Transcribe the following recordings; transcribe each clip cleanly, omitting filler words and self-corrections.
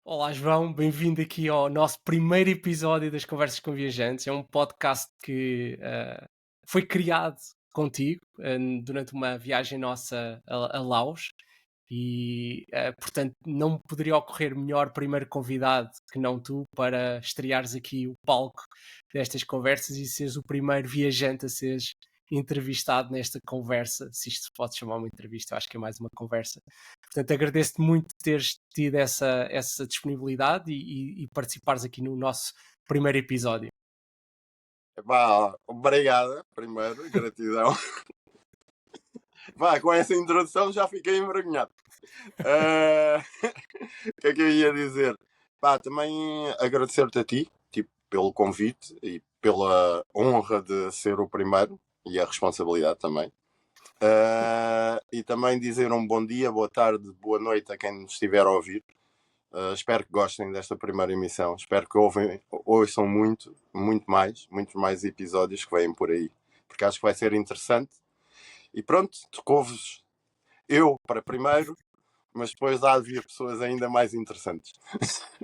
Olá, João, bem-vindo aqui ao nosso primeiro episódio das Conversas com Viajantes. É um podcast que foi criado contigo durante uma viagem nossa a Laos e, portanto, não me poderia ocorrer melhor primeiro convidado que não tu para estreares aqui o palco destas conversas e seres o primeiro viajante a seres entrevistado nesta conversa, se isto se pode chamar uma entrevista, eu acho que é mais uma conversa. Portanto, agradeço-te muito teres tido essa disponibilidade e participares aqui no nosso primeiro episódio. Vá, obrigada, primeiro, gratidão. Vá, com essa introdução já fiquei envergonhado. O que é que eu ia dizer? Pá, também agradecer-te a ti, tipo, pelo convite e pela honra de ser o primeiro e a responsabilidade também. E também dizer um bom dia, boa tarde, boa noite a quem nos estiver a ouvir. Espero que gostem desta primeira emissão. Espero que ouçam muitos mais episódios que vêm por aí. Porque acho que vai ser interessante. E pronto, tocou-vos eu para primeiro, mas depois há de vir pessoas ainda mais interessantes.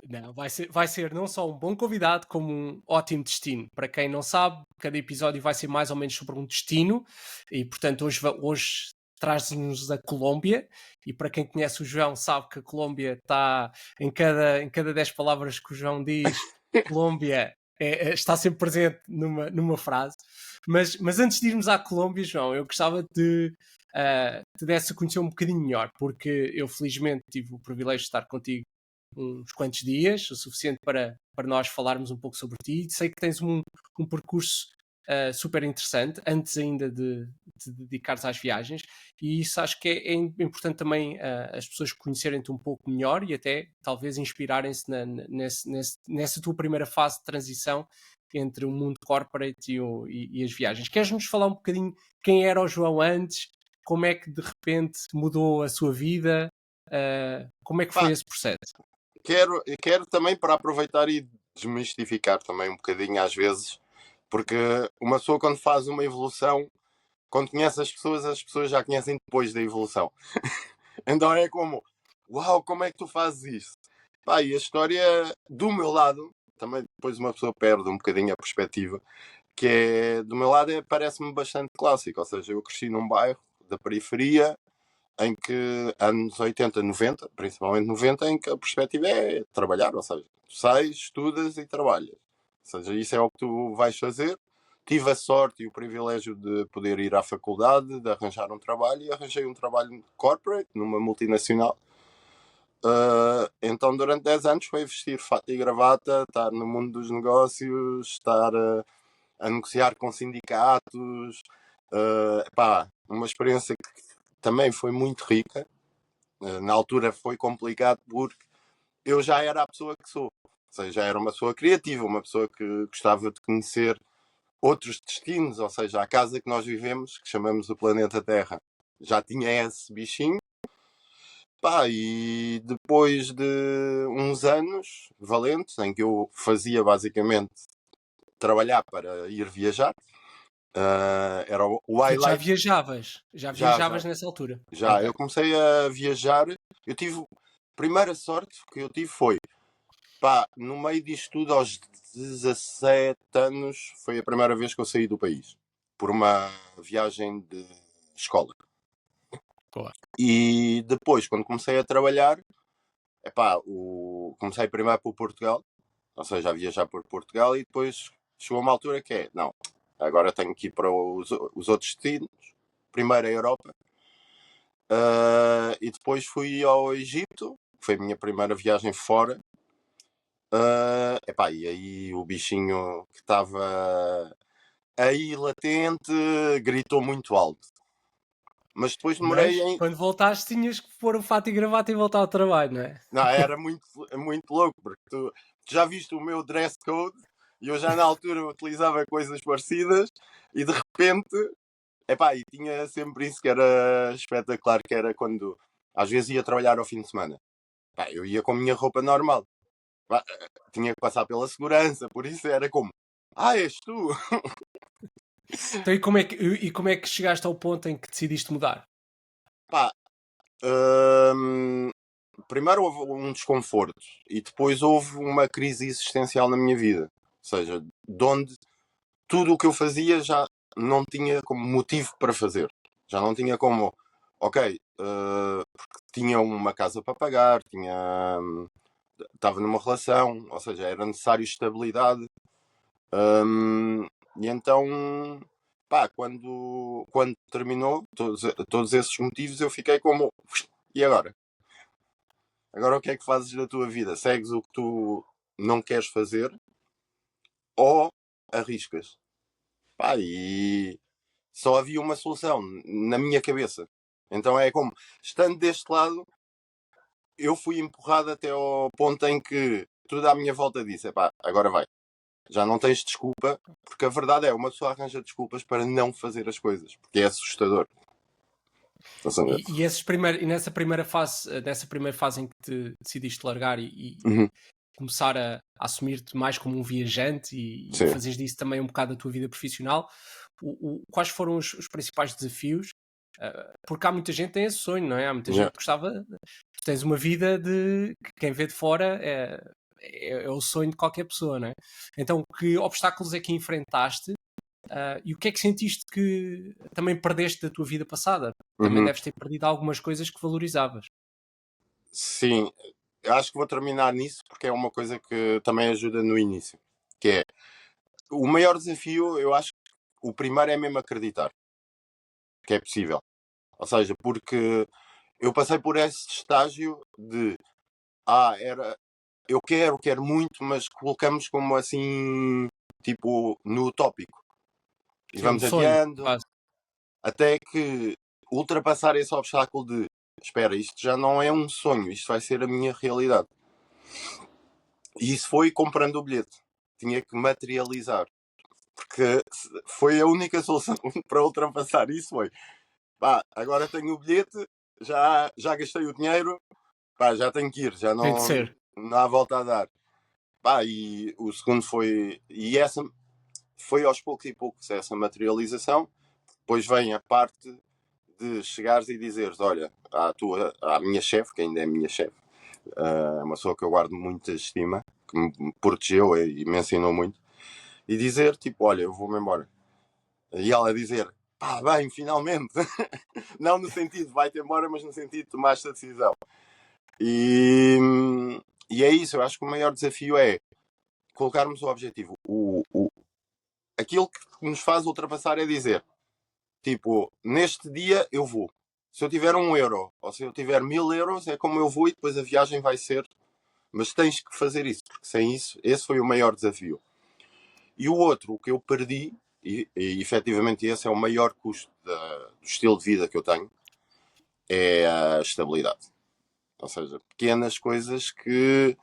Não, vai ser não só um bom convidado, como um ótimo destino. Para quem não sabe, cada episódio vai ser mais ou menos sobre um destino e, portanto, hoje traz-nos a Colômbia. E para quem conhece o João, sabe que a Colômbia está em cada 10 palavras que o João diz, Colômbia está sempre presente numa frase. Mas antes de irmos à Colômbia, João, eu gostava de te desse a conhecer um bocadinho melhor, porque eu felizmente tive o privilégio de estar contigo uns quantos dias, o suficiente para nós falarmos um pouco sobre ti. Sei que tens um percurso super interessante, antes ainda de dedicares às viagens, e isso acho que é importante também as pessoas conhecerem-te um pouco melhor e até talvez inspirarem-se nessa tua primeira fase de transição entre o mundo corporate e as viagens. Queres-nos falar um bocadinho quem era o João antes, como é que de repente mudou a sua vida, como é que foi Pá, esse processo? quero também para aproveitar e desmistificar também um bocadinho às vezes, porque uma pessoa quando faz uma evolução, quando conhece as pessoas já conhecem depois da evolução. Então é como, uau, como é que tu fazes isso? Pá, e a história do meu lado, também depois uma pessoa perde um bocadinho a perspectiva, que é, do meu lado parece-me bastante clássico, ou seja, eu cresci num bairro da periferia, em que anos 80, 90, principalmente 90, em que a perspectiva é trabalhar, ou seja, tu sais, estudas e trabalhas. Ou seja, isso é o que tu vais fazer. Tive a sorte e o privilégio de poder ir à faculdade, de arranjar um trabalho, e arranjei um trabalho corporate, numa multinacional. Então, durante 10 anos, foi vestir fato e gravata, estar no mundo dos negócios, estar a negociar com sindicatos. Uma experiência que também foi muito rica. Na altura foi complicado porque eu já era a pessoa que sou. Ou seja, já era uma pessoa criativa, uma pessoa que gostava de conhecer outros destinos, ou seja, a casa que nós vivemos, que chamamos o planeta Terra, já tinha esse bichinho. Pá, e depois de uns anos valentes, em que eu fazia basicamente trabalhar para ir viajar, era o Portanto, já highlight. viajavas, já Já, viajavas já, nessa altura. já. Ok. Eu comecei a viajar. Eu tive. A primeira sorte que eu tive foi, pá, no meio disto tudo, aos 17 anos, foi a primeira vez que eu saí do país. Por uma viagem de escola. Boa. E depois, quando comecei a trabalhar, comecei primeiro por Portugal, ou seja, a viajar por Portugal, e depois chegou uma altura que é, não, agora tenho que ir para os outros destinos, primeiro a Europa, e depois fui ao Egito, que foi a minha primeira viagem fora. E aí o bichinho que estava aí latente gritou muito alto. Mas depois demorei Mas em. quando voltaste tinhas que pôr o fato e gravata e voltar ao trabalho, não é? Não, era muito louco, porque tu já viste o meu dress code e eu já na altura utilizava coisas parecidas e de repente, e tinha sempre isso que era espetacular, que era quando às vezes ia trabalhar ao fim de semana. Eu ia com a minha roupa normal. Pá, tinha que passar pela segurança, por isso era como, és tu? Então, e como é que chegaste ao ponto em que decidiste mudar? Pá, hum, primeiro houve um desconforto e depois houve uma crise existencial na minha vida. Ou seja, de onde tudo o que eu fazia já não tinha como motivo para fazer. Já não tinha como, ok, porque tinha uma casa para pagar, estava numa relação, ou seja, era necessário estabilidade. E então, pá, quando terminou todos esses motivos, eu fiquei como, e agora? Agora o que é que fazes da tua vida? Segues o que tu não queres fazer ou arriscas? Pá, e só havia uma solução na minha cabeça. Então é como, estando deste lado, eu fui empurrado até ao ponto em que tudo à minha volta disse, pá, agora vai. Já não tens desculpa, porque a verdade é, uma pessoa arranja desculpas para não fazer as coisas, porque é assustador. E nessa primeira fase em que te decidiste largar e Uhum, começar a assumir-te mais como um viajante e sim. fazeres disso também um bocado da tua vida profissional, quais foram os principais desafios? Porque há muita gente que tem esse sonho, não é? Há muita gente Yeah. que gostava. Tu tens uma vida de que quem vê de fora é o sonho de qualquer pessoa, não é? Então, que obstáculos é que enfrentaste? E o que é que sentiste que também perdeste da tua vida passada? Também Uhum. deves ter perdido algumas coisas que valorizavas. Sim, eu acho que vou terminar nisso porque é uma coisa que também ajuda no início. Que é, o maior desafio, eu acho que o primeiro é mesmo acreditar que é possível. Ou seja, porque eu passei por esse estágio de, eu quero muito, mas colocamos como assim, tipo, no utópico. E Sim, um vamos sonho, adiando, quase. até que ultrapassar esse obstáculo de, espera, isto já não é um sonho, isto vai ser a minha realidade. E isso foi comprando o bilhete. Tinha que materializar. Porque foi a única solução para ultrapassar isso foi, pá, agora tenho o bilhete, já gastei o dinheiro, pá, já tenho que ir, já Tem de não, ser. não há volta a dar. Pá, e o segundo foi, e essa foi aos poucos e poucos essa materialização. Depois vem a parte de chegares e dizeres, olha, à minha chefe, que ainda é minha chefe, uma pessoa que eu guardo muita estima, que me protegeu e me ensinou muito, e dizer, tipo, olha, eu vou-me embora. E ela dizer, pá, bem, finalmente. Não no sentido, vai-te embora, mas no sentido de tomaste a decisão. E, e é isso, eu acho que o maior desafio é colocarmos o objetivo. Aquilo que nos faz ultrapassar é dizer, tipo, neste dia eu vou. Se eu tiver 1 euro ou se eu tiver 1000 euros, é como eu vou e depois a viagem vai ser. Mas tens que fazer isso, porque sem isso, esse foi o maior desafio. E o outro, o que eu perdi, e efetivamente esse é o maior custo do estilo de vida que eu tenho, é a estabilidade. Ou seja, pequenas coisas que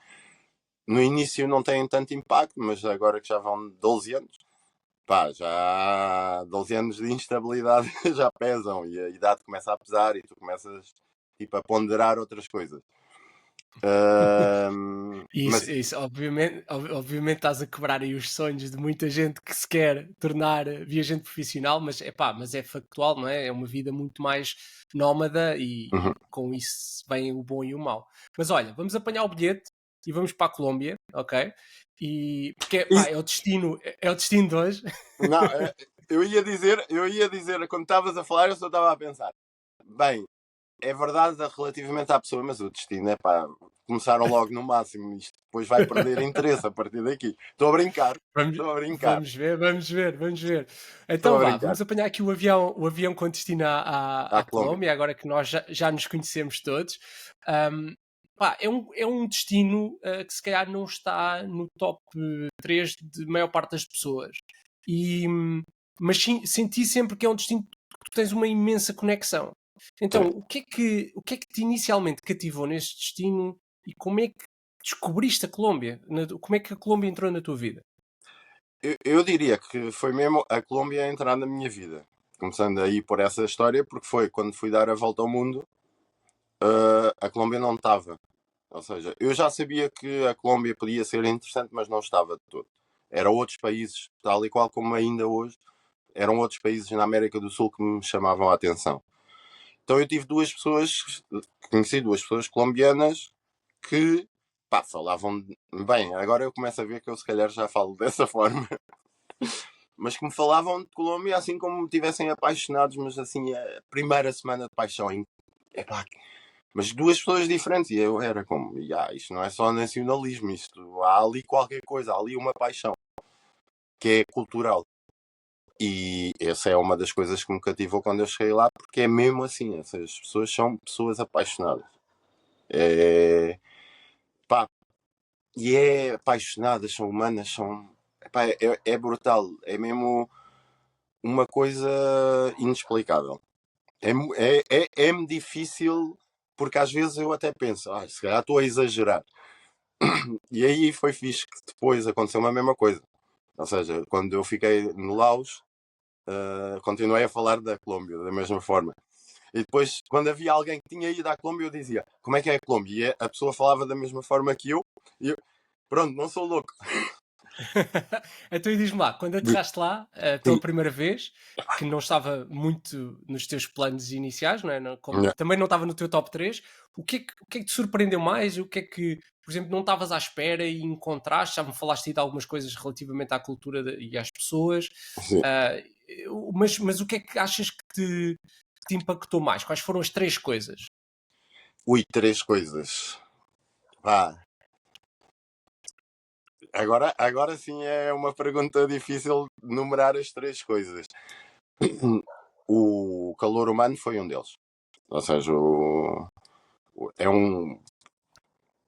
no início não têm tanto impacto, mas agora que já vão 12 anos, pá, já 12 anos de instabilidade já pesam e a idade começa a pesar e tu começas tipo, a ponderar outras coisas. Isso, Mas isso obviamente estás a quebrar aí os sonhos de muita gente que se quer tornar viajante profissional, mas é factual, não é? É uma vida muito mais nómada uhum. e com isso vem o bom e o mau. Mas olha, vamos apanhar o bilhete e vamos para a Colômbia, ok? E porque pá, é o destino de hoje. Não, eu ia dizer, quando estavas a falar, eu só estava a pensar, bem, é verdade relativamente à pessoa, mas o destino é pá, começaram logo no máximo, isto depois vai perder interesse a partir daqui. Estou a brincar, Vamos, estou a brincar, vamos ver, vamos ver, vamos ver. estou Então a vá, brincar. vamos apanhar aqui o avião com destino À à Colômbia. Colômbia, agora que nós já nos conhecemos todos. Ahm, Pá, é um destino que se calhar não está no top 3 de maior parte das pessoas. E, mas senti sempre que é um destino que tu tens uma imensa conexão. Sim. Então, o que é que te inicialmente cativou neste destino e como é que descobriste a Colômbia? Como é que a Colômbia entrou na tua vida? Eu diria que foi mesmo a Colômbia a entrar na minha vida. Começando aí por essa história, porque foi quando fui dar a volta ao mundo, a Colômbia não estava. Ou seja, eu já sabia que a Colômbia podia ser interessante, mas não estava de todo. Eram outros países, tal e qual como ainda hoje, eram outros países na América do Sul que me chamavam a atenção. Então eu tive conheci duas pessoas colombianas que, pá, falavam bem, agora eu começo a ver que eu se calhar já falo dessa forma, mas que me falavam de Colômbia assim como me estivessem apaixonados, mas assim, a primeira semana de paixão, epá, mas duas pessoas diferentes, e eu era como, isto não é só nacionalismo, isto, há ali qualquer coisa, há ali uma paixão, que é cultural. E essa é uma das coisas que me cativou quando eu cheguei lá, porque é mesmo assim, essas pessoas são pessoas apaixonadas. É, pá, e é apaixonadas, são humanas, são, epá, é brutal, é mesmo uma coisa inexplicável. É-me difícil, porque às vezes eu até penso, se calhar estou a exagerar. E aí foi fixe que depois aconteceu a mesma coisa. Ou seja, quando eu fiquei no Laos, continuei a falar da Colômbia da mesma forma. E depois, quando havia alguém que tinha ido à Colômbia, eu dizia, como é que é a Colômbia? E a pessoa falava da mesma forma que eu, e eu, pronto, não sou louco. Então e diz-me lá, quando aterraste lá pela primeira vez, que não estava muito nos teus planos iniciais, não é? Também não estava no teu top 3, o que é que te surpreendeu mais? O que é que, por exemplo, não estavas à espera e encontraste? Já me falaste aí de algumas coisas relativamente à cultura e às pessoas, Sim. ah, mas o que é que achas que te impactou mais? Quais foram as 3 coisas? Ui, 3 coisas. Pá, agora sim é uma pergunta difícil de numerar as 3 coisas. O calor humano foi um deles. Ou seja,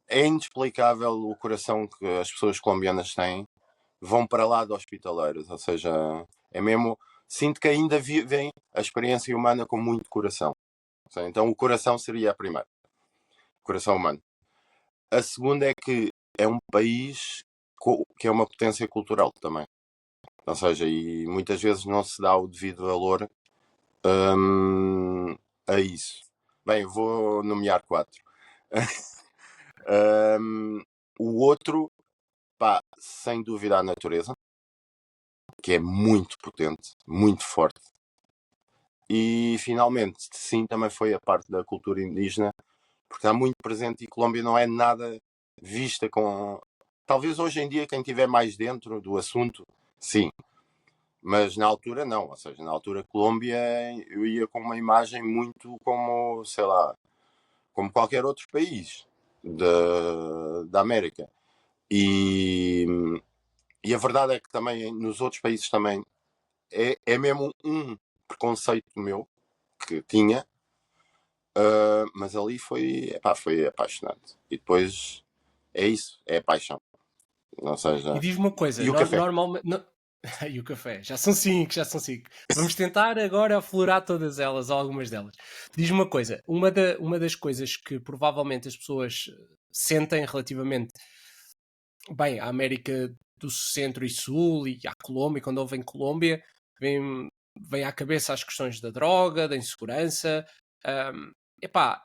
é inexplicável o coração que as pessoas colombianas têm. Vão para lá de hospitaleiros. Ou seja, é mesmo. Sinto que ainda vivem a experiência humana com muito coração. Seja, então o coração seria a primeira. O coração humano. A segunda é que é um país que é uma potência cultural também. Ou seja, e muitas vezes não se dá o devido valor a isso. Bem, vou nomear 4. O outro, pá, sem dúvida a natureza, que é muito potente, muito forte. E finalmente, sim, também foi a parte da cultura indígena, porque está muito presente e Colômbia não é nada vista com. Talvez hoje em dia quem estiver mais dentro do assunto, sim. Mas na altura não, ou seja, na altura Colômbia eu ia com uma imagem muito como, sei lá, como qualquer outro país da América. E, e a verdade é que também nos outros países também é mesmo um preconceito meu que tinha, mas ali foi apaixonante. E depois é isso, é paixão. Ou E seja, diz-me uma coisa, e o café. normalmente. E o café, já são 5, já são 5. Vamos tentar agora aflorar todas elas, ou algumas delas. Diz-me uma coisa, uma das coisas que provavelmente as pessoas sentem relativamente, bem, à América do Centro e Sul e à Colômbia, quando ouvem Colômbia, vem à cabeça as questões da droga, da insegurança, um, epá,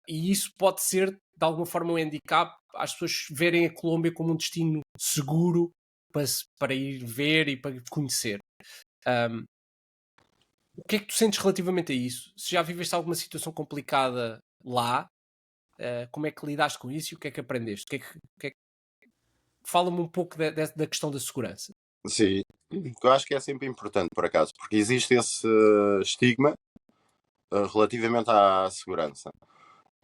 e isso pode ser de alguma forma um handicap às pessoas verem a Colômbia como um destino seguro para ir ver e para conhecer. Um, o que é que tu sentes relativamente a isso? Se já viveste alguma situação complicada lá, como é que lidaste com isso e o que é que aprendeste? Fala-me um pouco da questão da segurança. Sim, eu acho que é sempre importante, por acaso, porque existe esse estigma relativamente à segurança.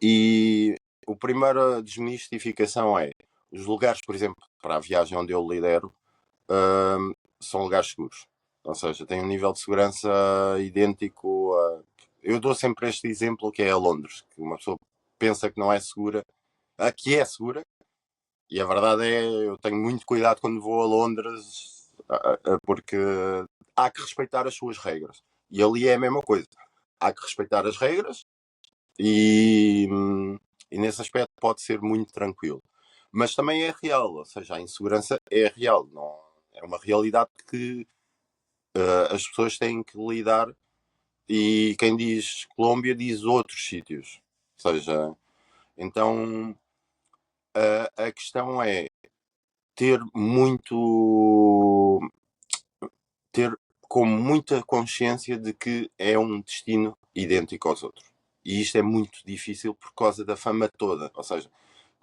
E a primeira desmistificação é os lugares, por exemplo, para a viagem onde eu lidero, são lugares seguros. Ou seja, tem um nível de segurança idêntico a. Eu dou sempre este exemplo que é a Londres, que uma pessoa pensa que não é segura, que é segura, e a verdade é eu tenho muito cuidado quando vou a Londres, porque há que respeitar as suas regras. E ali é a mesma coisa. Há que respeitar as regras e, e nesse aspecto pode ser muito tranquilo. Mas também é real, ou seja, a insegurança é real. Não, é uma realidade que as pessoas têm que lidar e quem diz Colômbia diz outros sítios. Ou seja, então a questão é ter muito ter com muita consciência de que é um destino idêntico aos outros. E isto é muito difícil por causa da fama toda. Ou seja,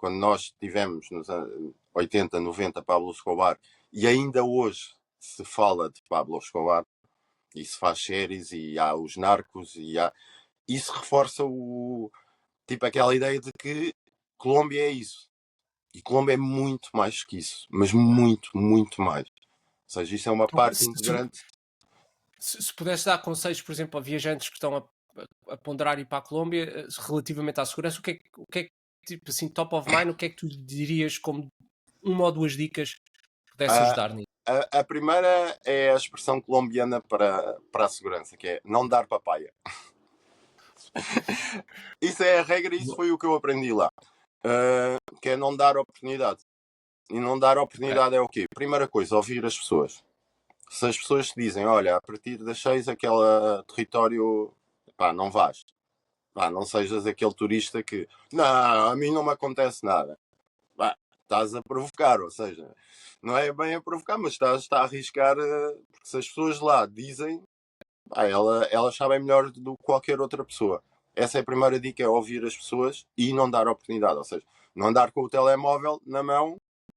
quando nós tivemos nos anos 80, 90 Pablo Escobar, e ainda hoje se fala de Pablo Escobar, e se faz séries, e há os narcos, isso reforça tipo aquela ideia de que Colômbia é isso. E Colômbia é muito mais que isso, mas muito, muito mais. Ou seja, isso é uma Então, parte integrante. se pudesse dar conselhos, por exemplo, a viajantes que estão a ponderar ir para a Colômbia, relativamente à segurança, o que é que, tipo assim, top of mind, o que é que tu dirias como uma ou duas dicas que pudesse A, ajudar nisso? a primeira é a expressão colombiana para a segurança, que é não dar papaya. Isso é a regra e isso foi o que eu aprendi lá. Que é não dar oportunidade. E não dar Ok. oportunidade é o quê? Primeira coisa, ouvir as pessoas. Se as pessoas te dizem, olha, a partir das 6 aquele território, pá, não vais. Pá, não sejas aquele turista que, não, a mim não me acontece nada. Pá, estás a provocar, ou seja, não é bem a provocar, mas estás a arriscar, porque se as pessoas lá dizem, pá, elas sabem melhor do que qualquer outra pessoa. Essa é a primeira dica, é ouvir as pessoas e não dar oportunidade, ou seja, não andar com o telemóvel na mão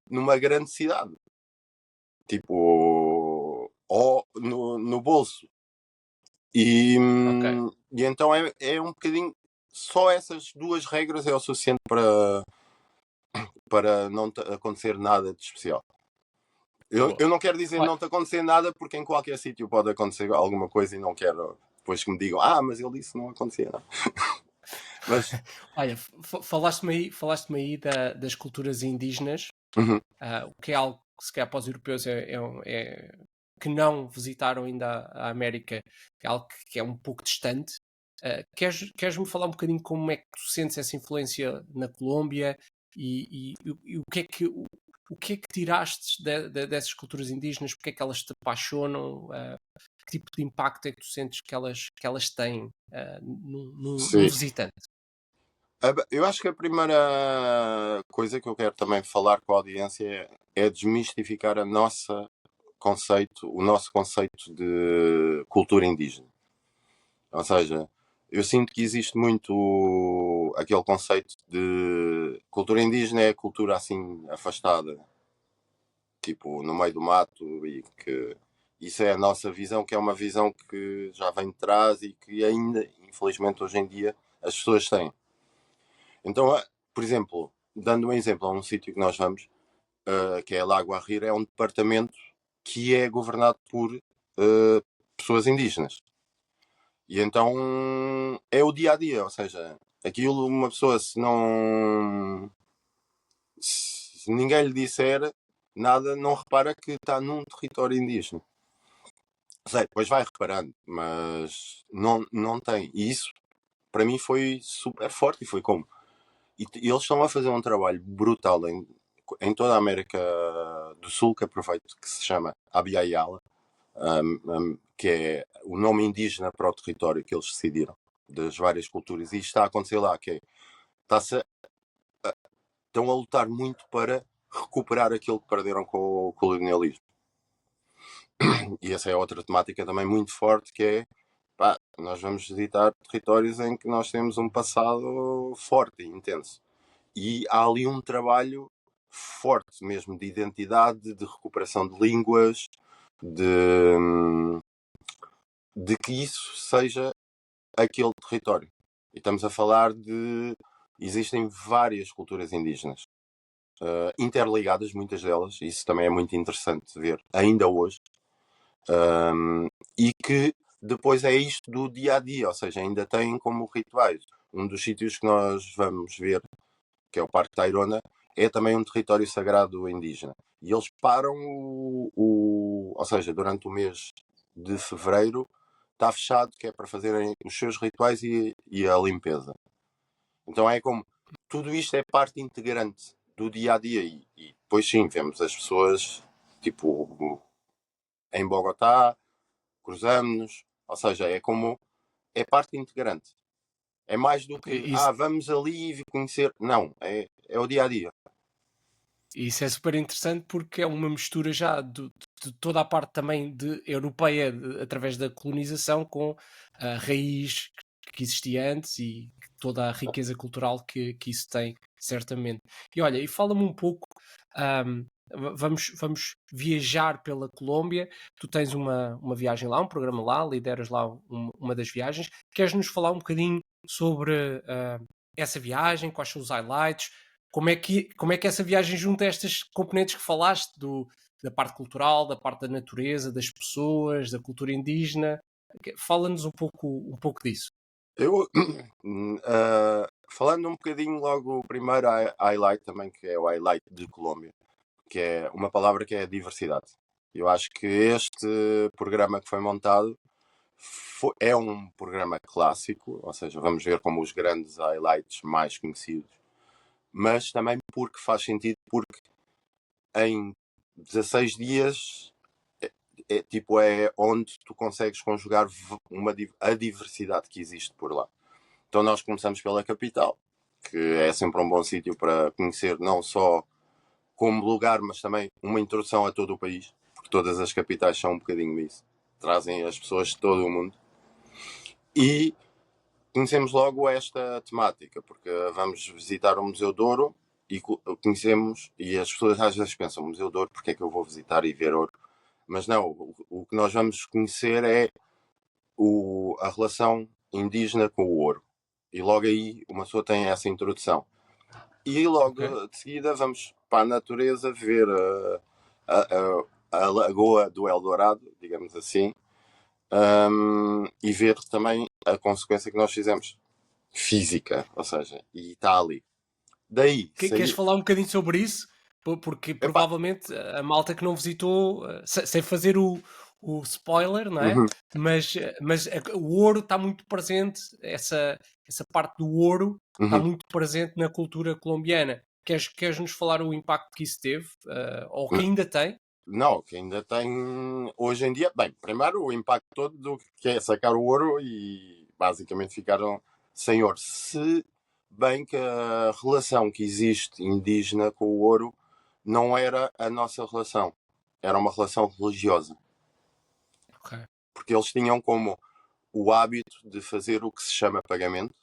numa grande cidade. Tipo, ou no bolso. E, Ok. e então é um bocadinho. Só essas duas regras é o suficiente para não acontecer nada de especial. Boa. Eu não quero dizer Olha, não te acontecer nada, porque em qualquer sítio pode acontecer alguma coisa e não quero depois que me digam, mas ele disse que não acontecia nada. Mas, olha, falaste-me aí das culturas indígenas, uhum, o que é algo que se calhar para os europeus que não visitaram ainda a América, é algo que é um pouco distante. Queres-me falar um bocadinho como é que tu sentes essa influência na Colômbia e o que é que tiraste dessas culturas indígenas, porque é que elas te apaixonam, que tipo de impacto é que tu sentes que elas têm num sim. visitante? Eu acho que a primeira coisa que eu quero também falar com a audiência é desmistificar o nosso conceito de cultura indígena. Ou seja, eu sinto que existe muito aquele conceito de cultura indígena é cultura assim afastada, tipo no meio do mato, e que isso é a nossa visão, que é uma visão que já vem de trás e que ainda, infelizmente, hoje em dia as pessoas têm. Então, por exemplo, dando um exemplo a um sítio que nós vamos, que é Lago Arrira, é um departamento que é governado por pessoas indígenas. E então é o dia a dia, ou seja, aquilo uma pessoa se ninguém lhe disser nada, não repara que está num território indígena. Sei, depois vai reparando, mas não tem. E isso para mim foi super forte e foi como. E eles estão a fazer um trabalho brutal em toda a América do Sul, que aproveito, que se chama Abya Yala, que é o nome indígena para o território que eles decidiram, das várias culturas. E isto está a acontecer lá, que é, está-se estão a lutar muito para recuperar aquilo que perderam com o colonialismo. E essa é outra temática também muito forte, que é, pá, nós vamos visitar territórios em que nós temos um passado forte e intenso. E há ali um trabalho forte mesmo de identidade, de recuperação de línguas, de, de que isso seja aquele território. E estamos a falar de. Existem várias culturas indígenas, interligadas, muitas delas, isso também é muito interessante ver, ainda hoje, e que depois é isto do dia a dia, ou seja, ainda têm como rituais. Um dos sítios que nós vamos ver, que é o Parque Tayrona, é também um território sagrado indígena. E eles param ou seja, durante o mês de fevereiro está fechado, que é para fazerem os seus rituais e a limpeza. Então é como tudo isto é parte integrante do dia a dia e depois sim, vemos as pessoas tipo em Bogotá, cruzamos-nos, ou seja, é como é parte integrante. É mais do que Isso, vamos ali e conhecer. Não, é o dia a dia. isso é super interessante porque é uma mistura já de toda a parte também europeia através da colonização com a raiz que existia antes e toda a riqueza cultural que isso tem certamente. E olha, e fala-me um pouco, vamos viajar pela Colômbia, tu tens uma viagem lá, um programa lá, lideras lá uma das viagens, queres-nos falar um bocadinho sobre essa viagem, quais são os highlights, como é que essa viagem junta estas componentes que falaste, da parte cultural, da parte da natureza, das pessoas, da cultura indígena, fala-nos um pouco disso. Eu, falando um bocadinho logo, o primeiro highlight também, que é o highlight de Colômbia, que é uma palavra que é diversidade. Eu acho que este programa que foi montado é um programa clássico, ou seja, vamos ver como os grandes highlights mais conhecidos, mas também porque faz sentido, porque em 16 dias é onde tu consegues conjugar a diversidade que existe por lá. Então nós começamos pela capital, que é sempre um bom sítio para conhecer não só como lugar, mas também uma introdução a todo o país, porque todas as capitais são um bocadinho isso. Trazem as pessoas de todo o mundo. E conhecemos logo esta temática, porque vamos visitar o Museu de Ouro e conhecemos, e as pessoas às vezes pensam, Museu de Ouro, porque é que eu vou visitar e ver ouro? Mas não, o que nós vamos conhecer é a relação indígena com o ouro. E logo aí uma pessoa tem essa introdução. E Ok? logo de seguida vamos para a natureza ver a Lagoa do Eldorado, digamos assim, e ver também a consequência que nós fizemos física, ou seja, e está ali. Daí, Queres sair. falar um bocadinho sobre isso? Porque Epá, provavelmente a malta que não visitou, sem fazer o spoiler, não é? uhum, Mas o ouro está muito presente, essa parte do ouro está uhum. muito presente na cultura colombiana. Queres nos falar o impacto que isso teve, ou que ainda tem? Não, que ainda tem hoje em dia. Bem, primeiro o impacto todo do que é sacar o ouro e basicamente ficaram sem ouro. Se bem que a relação que existe indígena com o ouro não era a nossa relação, era uma relação religiosa, Ok, porque eles tinham como o hábito de fazer o que se chama pagamento,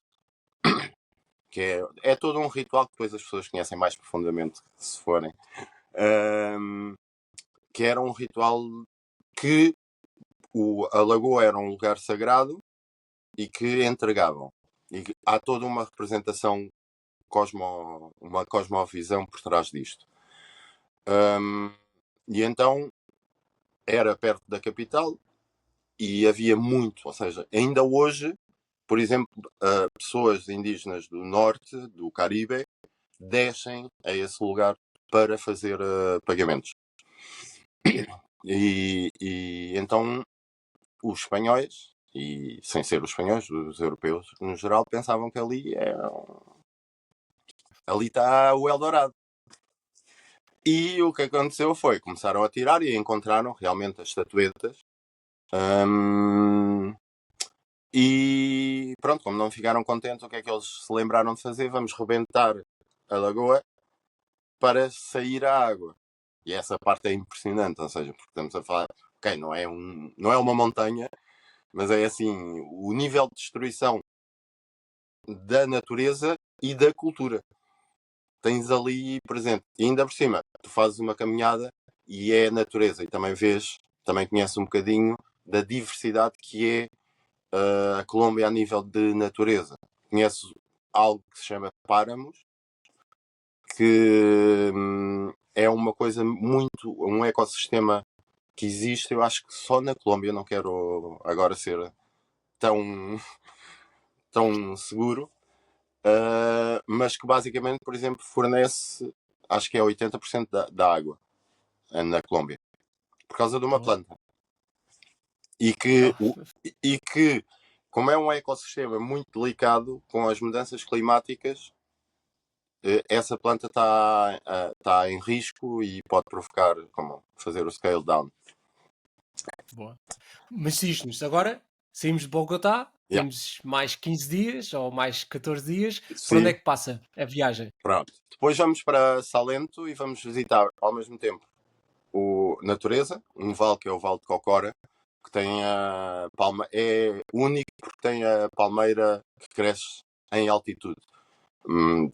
que é todo um ritual que depois as pessoas conhecem mais profundamente se forem, ahm, que era um ritual que a lagoa era um lugar sagrado e que entregavam. E há toda uma representação, uma cosmovisão por trás disto. Um, e então era perto da capital e havia muito, ou seja, ainda hoje, por exemplo, pessoas indígenas do norte, do Caribe, descem a esse lugar para fazer pagamentos. E então os espanhóis, e sem ser os espanhóis, os europeus, no geral, pensavam que ali está o Eldorado. E o que aconteceu foi, começaram a tirar e encontraram realmente as estatuetas. Hum, e pronto, como não ficaram contentes, o que é que eles se lembraram de fazer? Vamos rebentar a lagoa para sair a água. E essa parte é impressionante, ou seja, porque estamos a falar, ok, não é uma montanha, mas é assim, o nível de destruição da natureza e da cultura. Tens ali presente. E ainda por cima, tu fazes uma caminhada e é a natureza. E também também conheces um bocadinho da diversidade que é a Colômbia a nível de natureza. Conheces algo que se chama páramos, que é uma coisa um ecossistema que existe, eu acho que só na Colômbia, não quero agora ser tão, tão seguro, mas que basicamente, por exemplo, fornece, acho que é 80% da água na Colômbia, por causa de uma boa. planta. E que, Oh, e que, como é um ecossistema muito delicado, com as mudanças climáticas, essa planta está em risco e pode provocar, como fazer o scale down. boa. Mas diz-nos, agora saímos de Bogotá, Yeah. temos mais 15 dias ou mais 14 dias. Por onde Sim, é que passa a viagem? pronto. Depois vamos para Salento e vamos visitar ao mesmo tempo o Natureza, um vale que é o Vale de Cocora, que tem a palma, é único porque tem a palmeira que cresce em altitude.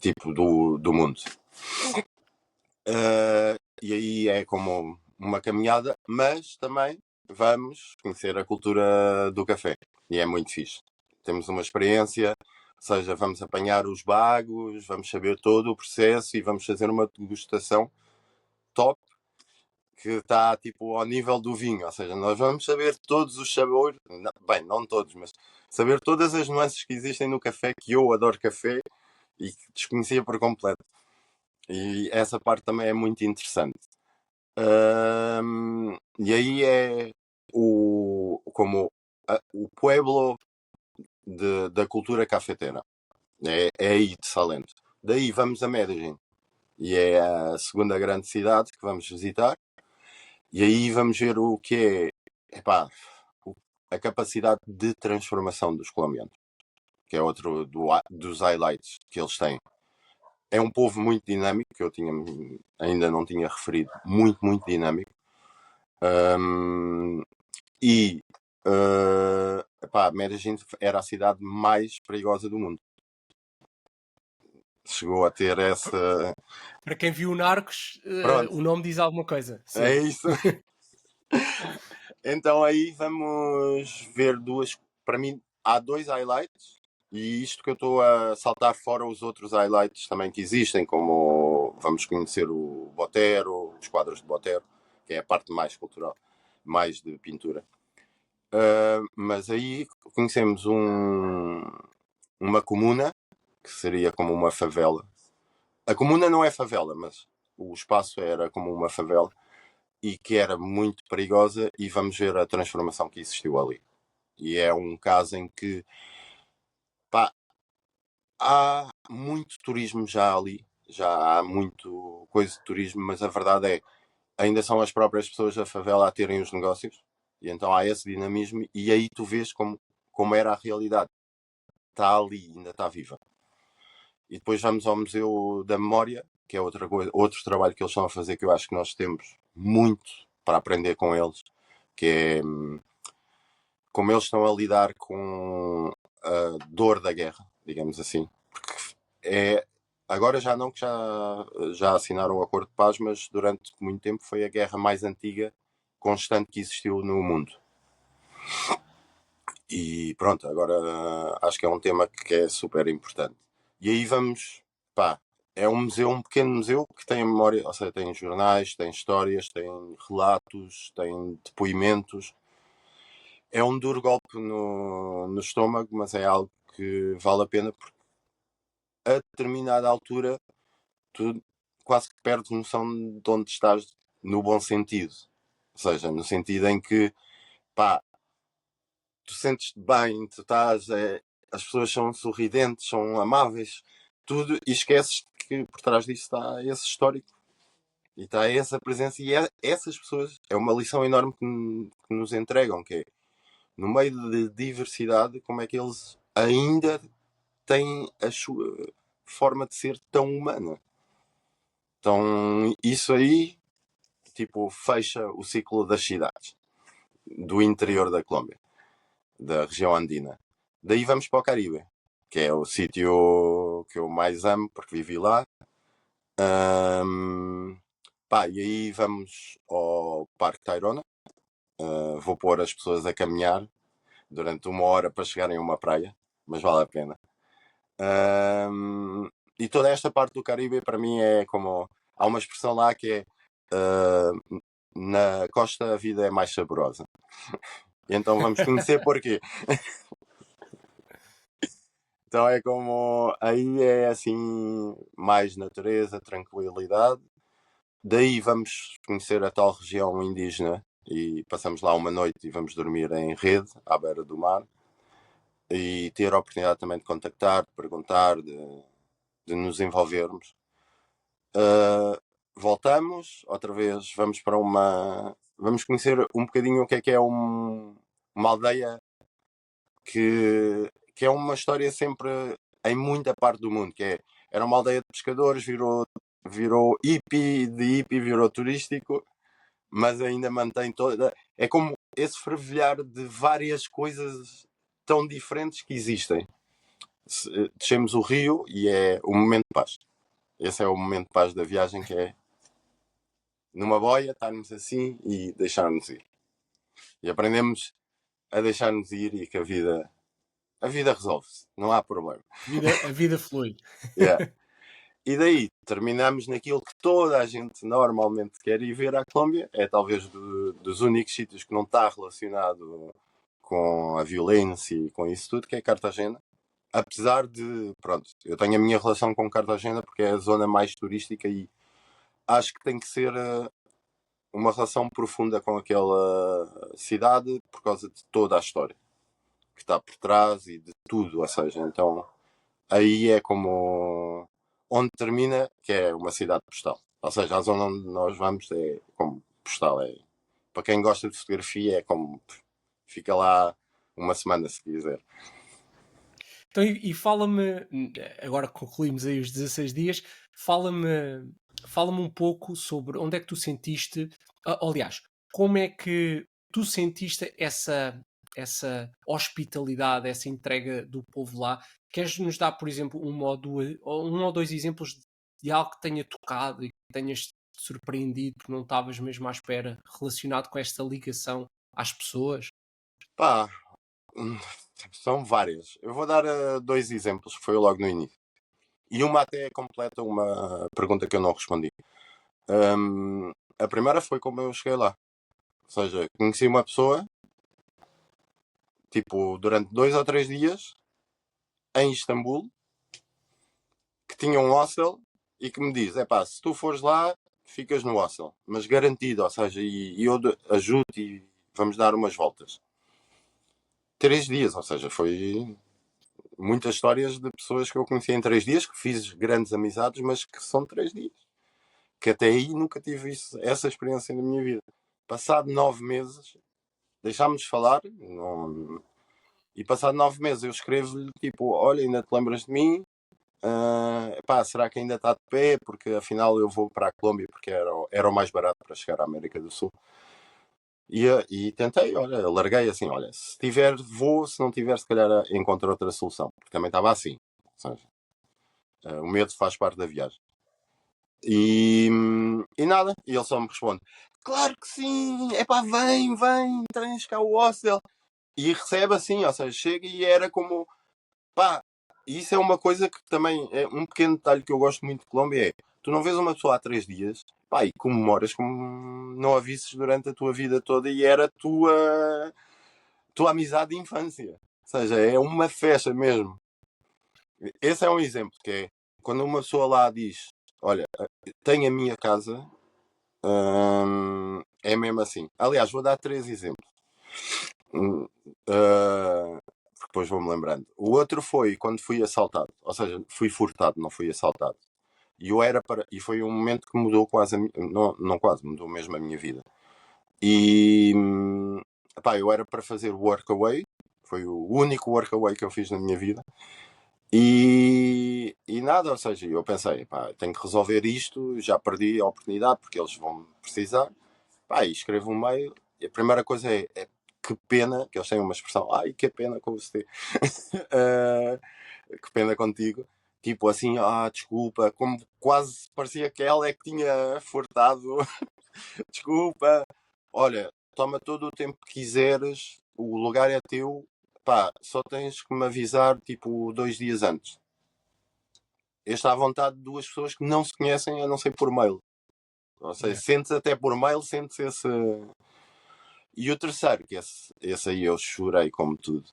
tipo do mundo. E aí é como uma caminhada, mas também vamos conhecer a cultura do café. E é muito fixe. Temos uma experiência, ou seja, vamos apanhar os bagos, vamos saber todo o processo e vamos fazer uma degustação top que está tipo ao nível do vinho. Ou seja, nós vamos saber todos os sabores, bem, não todos, mas saber todas as nuances que existem no café, que eu adoro café e que desconhecia por completo. E essa parte também é muito interessante. E aí é o pueblo da cultura cafeteira. É aí de Salento. Daí vamos a Medellín. E é a segunda grande cidade que vamos visitar. E aí vamos ver o que é a capacidade de transformação dos colombianos. Que é outro dos highlights que eles têm. É um povo muito dinâmico, que eu ainda não tinha referido. Muito, muito dinâmico. E Medellín era a cidade mais perigosa do mundo. Chegou a ter essa. Para quem viu o Narcos, o nome diz alguma coisa. Sim. É isso. Então aí vamos ver para mim há 2 highlights e isto que eu estou a saltar fora os outros highlights também que existem, como vamos conhecer o Botero, os quadros de Botero, que é a parte mais cultural, mais de pintura. Mas aí conhecemos uma comuna, que seria como uma favela. A comuna não é favela, mas o espaço era como uma favela e que era muito perigosa, e vamos ver a transformação que existiu ali. E é um caso em que há muito turismo já ali, já há muito coisa de turismo, mas a verdade é, ainda são as próprias pessoas da favela a terem os negócios, e então há esse dinamismo, e aí tu vês como era a realidade. Está ali, ainda está viva. E depois vamos ao Museu da Memória, que é outra coisa, outro trabalho que eles estão a fazer, que eu acho que nós temos muito para aprender com eles, que é como eles estão a lidar com a dor da guerra, digamos assim. Porque agora já não, que já assinaram o acordo de paz, mas durante muito tempo foi a guerra mais antiga, constante que existiu no mundo. E pronto, agora acho que é um tema que é super importante. E aí vamos, é um pequeno museu que tem a memória, ou seja, tem jornais, tem histórias, tem relatos, tem depoimentos. É um duro golpe no estômago, mas é algo que vale a pena, porque a determinada altura tu quase que perdes noção de onde estás, no bom sentido. Ou seja, no sentido em que tu sentes-te bem, as pessoas são sorridentes, são amáveis, tudo, e esqueces que por trás disso está esse histórico e está essa presença, e essas pessoas é uma lição enorme que nos entregam, que é no meio de diversidade, como é que eles ainda têm a sua forma de ser tão humana. Então isso aí tipo fecha o ciclo das cidades do interior da Colômbia, da região andina. Daí vamos para o Caribe, que é o sítio que eu mais amo, porque vivi lá. E aí vamos ao Parque Tayrona. Vou pôr as pessoas a caminhar durante 1 hora para chegarem a uma praia, mas vale a pena. E toda esta parte do Caribe, para mim, é como... Há uma expressão lá que é na costa a vida é mais saborosa. E então vamos conhecer porquê. Então é como... Aí é assim, mais natureza, tranquilidade. Daí vamos conhecer a tal região indígena e passamos lá uma noite e vamos dormir em rede, à beira do mar. E ter a oportunidade também de contactar, de perguntar, de nos envolvermos. Voltamos, outra vez vamos para vamos conhecer um bocadinho o que é uma aldeia que é uma história sempre em muita parte do mundo, era uma aldeia de pescadores, virou hippie, de hippie virou turístico, mas ainda mantém toda... É como esse fervilhar de várias coisas tão diferentes que existem. descemos o rio e é o momento de paz. Esse é o momento de paz da viagem, que é numa boia, estarmos assim e deixar-nos ir. E aprendemos a deixar-nos ir e que a vida resolve-se, não há problema. A vida flui. Yeah. E daí terminamos naquilo que toda a gente normalmente quer ir ver à Colômbia. É talvez dos únicos sítios que não está relacionado com a violência e com isso tudo, que é Cartagena. Apesar de, pronto, eu tenho a minha relação com Cartagena porque é a zona mais turística e acho que tem que ser uma relação profunda com aquela cidade por causa de toda a história que está por trás e de tudo, ou seja, então aí é como onde termina, que é uma cidade postal. Ou seja, a zona onde nós vamos é como postal. É, para quem gosta de fotografia, é como fica lá uma semana, se quiser. Então, e fala-me, agora que concluímos aí os 16 dias, fala-me um pouco sobre onde é que tu sentiste, aliás, como é que tu sentiste essa hospitalidade, essa entrega do povo lá? Queres-nos dar, por exemplo, um ou dois exemplos de algo que tenha tocado e que tenhas surpreendido, que não estavas mesmo à espera, relacionado com esta ligação às pessoas? Pá, são várias. Eu vou dar 2 exemplos, que foi logo no início. E uma até completa uma pergunta que eu não respondi. A primeira foi como eu cheguei lá. Ou seja, conheci uma pessoa, tipo, durante 2 ou 3 dias, em Istambul, que tinha um hostel e que me diz: é pá, se tu fores lá, ficas no hostel, mas garantido, ou seja, e eu ajudo e vamos dar umas voltas. 3 dias, ou seja, foi muitas histórias de pessoas que eu conheci em 3 dias, que fiz grandes amizades, mas que são 3 dias. Que até aí nunca tive essa experiência na minha vida. Passado 9 meses, deixámos de falar, e passado 9 meses eu escrevo-lhe tipo: olha, ainda te lembras de mim? Pá, será que ainda está de pé? Porque afinal eu vou para a Colômbia porque era o mais barato para chegar à América do Sul. E tentei, olha, larguei assim: olha, se tiver, vou, se não tiver, se calhar encontro outra solução. Porque também estava assim. Ou seja, o medo faz parte da viagem. E nada, e ele só me responde: claro que sim, é pá, vem, tens cá o hostel. E recebe assim, ou seja, chega e era como, pá, isso é uma coisa que também é um pequeno detalhe que eu gosto muito de Colômbia: é, tu não vês uma pessoa há 3 dias, pá, e comemoras como não a visses durante a tua vida toda e era a tua amizade de infância. Ou seja, é uma festa mesmo. Esse é um exemplo, que é quando uma pessoa lá diz: olha, tenho a minha casa, é mesmo assim. Aliás, vou dar 3 exemplos. Depois vou-me lembrando. O outro foi quando fui assaltado, ou seja, fui furtado, não fui assaltado. E foi um momento que mudou quase não quase, mudou mesmo a minha vida. E pá, eu era para fazer workaway, foi o único workaway que eu fiz na minha vida. E nada, ou seja, eu pensei: pá, tenho que resolver isto, já perdi a oportunidade porque eles vão precisar. Pá, e escrevo um mail e a primeira coisa é que pena, que eles têm uma expressão: ai, que pena com você. Que pena contigo. Tipo assim: desculpa, como quase parecia que ela é que tinha furtado. Desculpa, olha, toma todo o tempo que quiseres, o lugar é teu, pá, só tens que me avisar tipo 2 dias antes. Está à vontade de 2 pessoas que não se conhecem, a não ser por mail. Ou seja, Yeah. sentes até por mail, sentes esse. E o terceiro, que esse aí eu chorei como tudo.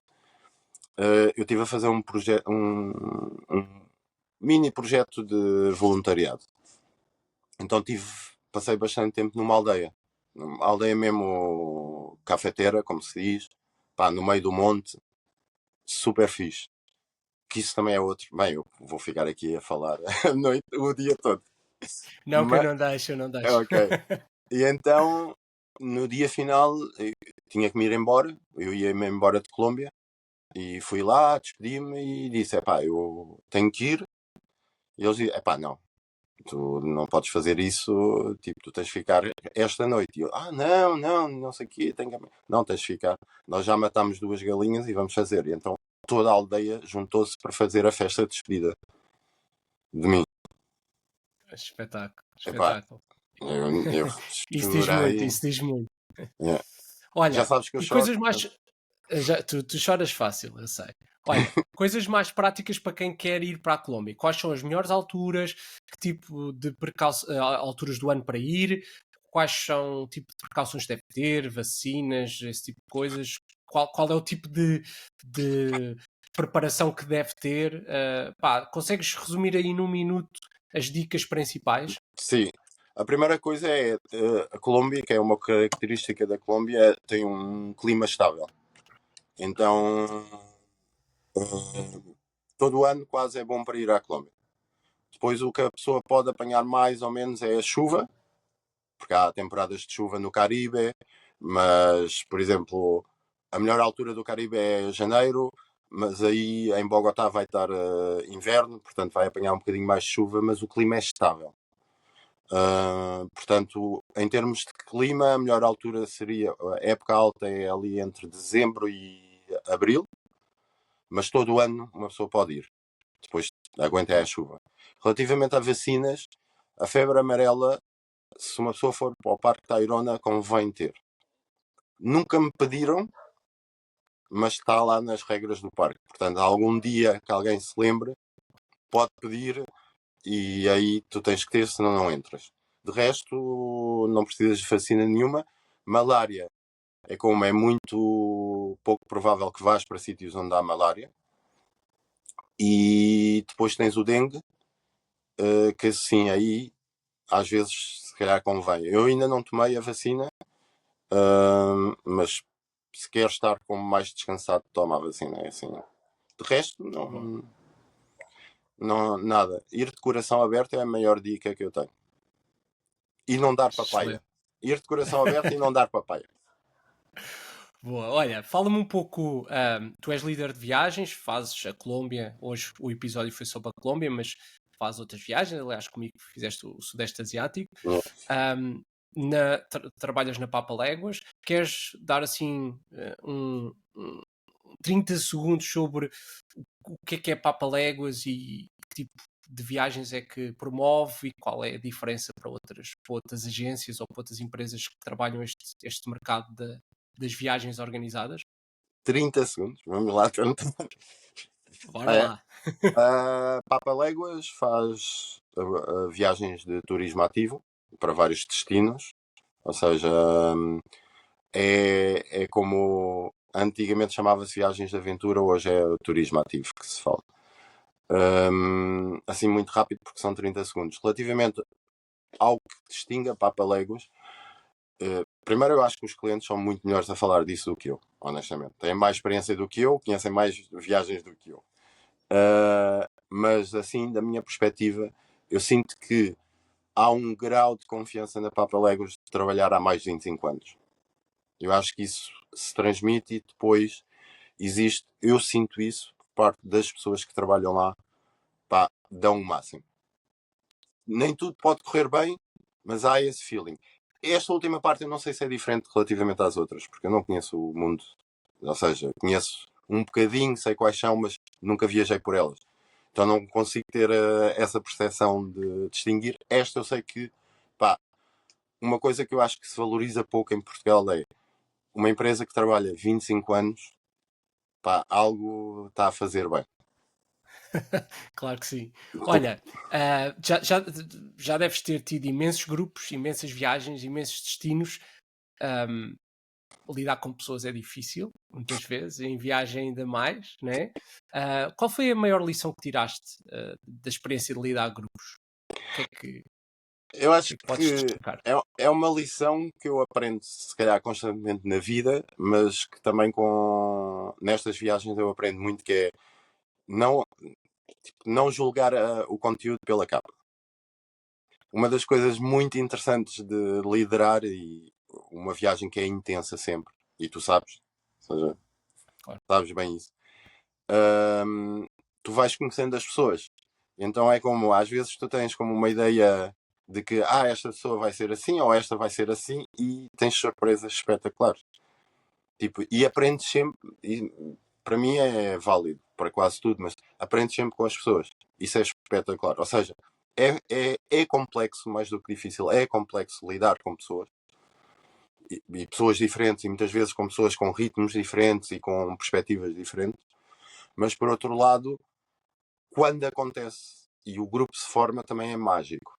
Eu estive a fazer um projeto, um mini projeto de voluntariado. Então passei bastante tempo numa aldeia. Uma aldeia mesmo cafeteira, como se diz, pá, no meio do monte, super fixe. Que isso também é outro. Bem, eu vou ficar aqui a falar a noite, o dia todo. Não, que eu Mas, não deixo, eu não é deixo. ok. E então, no dia final, eu tinha que me ir embora. Eu ia-me embora de Colômbia. E fui lá, despedi-me e disse: epá, eu tenho que ir. E eles disseram: epá, não, tu não podes fazer isso, tipo, tu tens de ficar esta noite. E eu: não, não sei o quê, não, tens de ficar. Nós já matámos 2 galinhas e vamos fazer. E então toda a aldeia juntou-se para fazer a festa de despedida de mim. Espetáculo, Epá, espetáculo. eu Isso diz muito, chorei. isso diz muito. Yeah. Já Olha, sabes que eu e choro. coisas mais. Tu choras fácil, eu sei. Olha, coisas mais práticas para quem quer ir para a Colômbia. Quais são as melhores alturas? Que tipo de alturas do ano para ir? Quais são o tipo de precauções que deve ter? Vacinas, esse tipo de coisas? Qual é o tipo de preparação que deve ter? Consegues resumir aí num minuto as dicas principais? Sim. A primeira coisa é a Colômbia, que é uma característica da Colômbia, tem um clima estável. Então, todo o ano quase é bom para ir à Colômbia. Depois, o que a pessoa pode apanhar mais ou menos é a chuva, porque há temporadas de chuva no Caribe, mas, por exemplo, a melhor altura do Caribe é janeiro, mas aí em Bogotá vai estar inverno, portanto vai apanhar um bocadinho mais de chuva, mas o clima é estável. Portanto, em termos de clima, a melhor altura seria, a época alta é ali entre dezembro e abril, mas todo o ano uma pessoa pode ir, depois aguenta a chuva. Relativamente a vacinas, a febre amarela, se uma pessoa for para o Parque Tayrona, convém ter. Nunca me pediram, mas está lá nas regras do parque. Portanto, algum dia que alguém se lembre, pode pedir e aí tu tens que ter, senão não entras. De resto, não precisas de vacina nenhuma. Malária é como é muito pouco provável que vás para sítios onde há malária. E depois tens o dengue, que assim aí às vezes se calhar convém. Eu ainda não tomei a vacina, mas se quer estar como mais descansado, toma a vacina. É assim. De resto, não, nada. Ir de coração aberto é a maior dica que eu tenho. E não dar papaya. Excelente. Ir de coração aberto e não dar papaya. Boa, olha, fala-me um pouco. Tu és líder de viagens, fazes a Colômbia. Hoje o episódio foi sobre a Colômbia, mas fazes outras viagens. Aliás, comigo fizeste o Sudeste Asiático. Um, trabalhas na Papaléguas. Queres dar assim um 30 segundos sobre o que é Papaléguas e que tipo de viagens é que promove e qual é a diferença para outras agências ou para outras empresas que trabalham este mercado das viagens organizadas? 30 segundos, vamos lá tentar. Bora lá. A Papaléguas faz viagens de turismo ativo para vários destinos, ou seja, é como antigamente chamava-se viagens de aventura, hoje é o turismo ativo que se fala. Assim muito rápido porque são 30 segundos. Relativamente ao que distingue a Papaléguas, primeiro eu acho que os clientes são muito melhores a falar disso do que eu, honestamente. Têm mais experiência do que eu, conhecem mais viagens do que eu. Mas assim, da minha perspectiva, eu sinto que há um grau de confiança na Papaléguas de trabalhar há mais de 25 anos. Eu acho que isso se transmite e depois existe, eu sinto isso por parte das pessoas que trabalham lá, pá, dão o máximo. Nem tudo pode correr bem, mas há esse feeling. Esta última parte eu não sei se é diferente relativamente às outras, porque eu não conheço o mundo. Ou seja, conheço um bocadinho, sei quais são, mas nunca viajei por elas. Então não consigo ter essa percepção de distinguir. Esta eu sei que, pá, uma coisa que eu acho que se valoriza pouco em Portugal é uma empresa que trabalha 25 anos, pá, algo está a fazer bem. Claro que sim. Olha, já deves ter tido imensos grupos, imensas viagens, imensos destinos. Lidar com pessoas é difícil, muitas vezes, em viagem ainda mais, né? Qual foi a maior lição que tiraste da experiência de lidar a grupos? O que é que, Eu acho podes que destacar? é uma lição que eu aprendo, se calhar, constantemente na vida, mas que também nestas viagens eu aprendo muito, que é não, não julgar o conteúdo pela capa. Uma das coisas muito interessantes de liderar e uma viagem que é intensa sempre, e tu sabes, ou seja, Claro. sabes bem isso, tu vais conhecendo as pessoas. Então é como, às vezes tu tens como uma ideia de que esta pessoa vai ser assim ou esta vai ser assim e tens surpresas espetaculares. Tipo, e aprendes sempre, para mim é válido para quase tudo, mas aprendes sempre com as pessoas. Isso é espetacular. Ou seja, é complexo, mais do que difícil, é complexo lidar com pessoas. E pessoas diferentes, e muitas vezes com pessoas com ritmos diferentes e com perspectivas diferentes. Mas por outro lado, quando acontece e o grupo se forma, também é mágico.